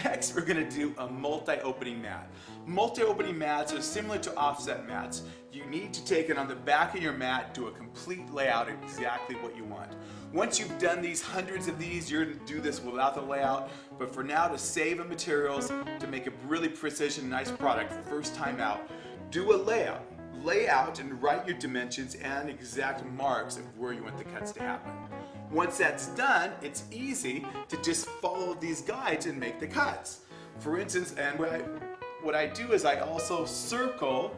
Next, we're going to do a multi-opening mat. Multi-opening mats are similar to offset mats. You need to take it on the back of your mat, do a complete layout of exactly what you want. Once you've done these hundreds of these, you're going to do this without the layout. But for now, to save on materials, to make a really precision, nice product, first time out, do a layout. Lay out and write your dimensions and exact marks of where you want the cuts to happen. Once that's done, it's easy to just follow these guides and make the cuts. For instance, and what I do is I also circle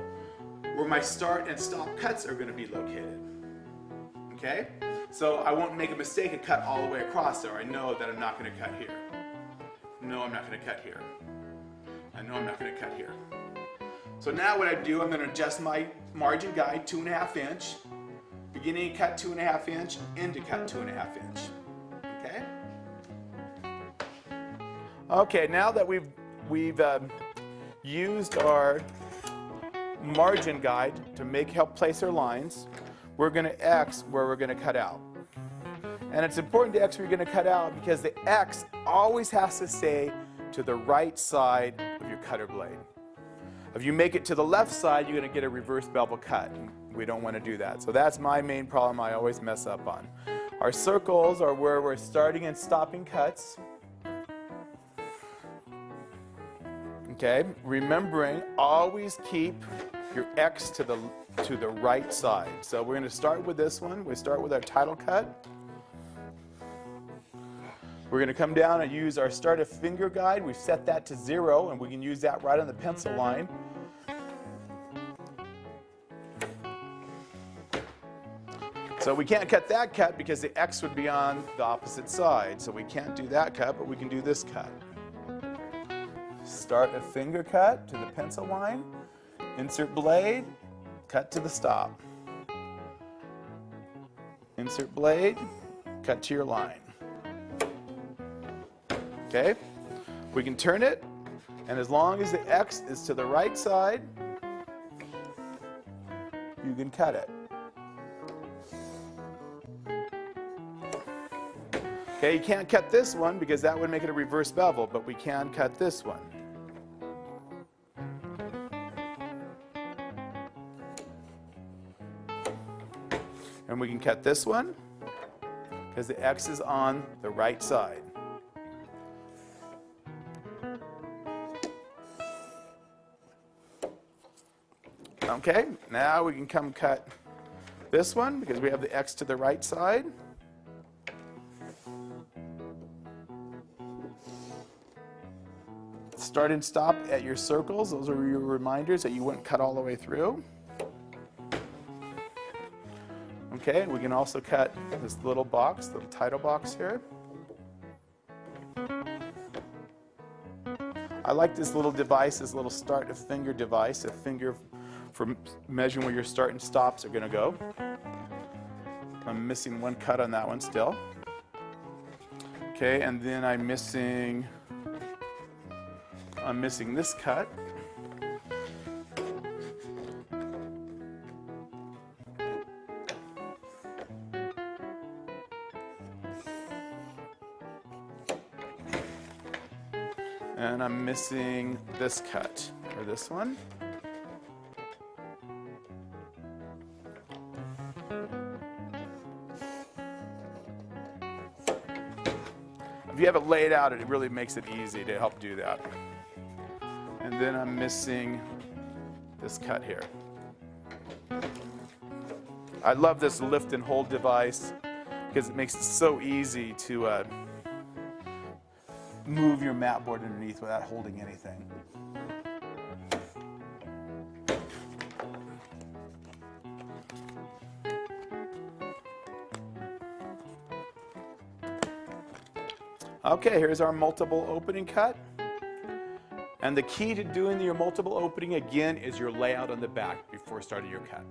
where my start and stop cuts are going to be located. Okay? So I won't make a mistake and cut all the way across there. I know that I'm not going to cut here. No, I'm not going to cut here. I know I'm not going to cut here. So now what I do, I'm going to adjust my margin guide 2.5 inch. Beginning cut 2.5 inch, end to cut 2.5 inch. Okay? Okay, now that we've used our margin guide to help place our lines, we're going to X where we're going to cut out. And it's important to X where you're going to cut out because the X always has to stay to the right side of your cutter blade. If you make it to the left side, you're going to get a reverse bevel cut. We don't want to do that. So that's my main problem I always mess up on. Our circles are where we're starting and stopping cuts. Okay, remembering, always keep your X to the right side. So we're going to start with this one. We start with our title cut. We're going to come down and use our start of finger guide. We've set that to 0, and we can use that right on the pencil line. So we can't cut that cut because the X would be on the opposite side. So we can't do that cut, but we can do this cut. Start a finger cut to the pencil line, insert blade, cut to the stop. Insert blade, cut to your line. Okay? We can turn it, and as long as the X is to the right side, you can cut it. Okay, you can't cut this one because that would make it a reverse bevel, but we can cut this one. And we can cut this one because the X is on the right side. Okay, now we can come cut this one because we have the X to the right side. Start and stop at your circles. Those are your reminders that you wouldn't cut all the way through. Okay, we can also cut this little box, the title box here. I like this little device, this little start of finger device, a finger for measuring where your start and stops are going to go. I'm missing one cut on that one still. Okay, and then I'm missing this cut. And I'm missing this cut, or this one. If you have it laid out, it really makes it easy to help do that. And then I'm missing this cut here. I love this lift and hold device because it makes it so easy to move your mat board underneath without holding anything. Okay, here's our multiple opening cut. And the key to doing your multiple opening again is your layout on the back before starting your cut.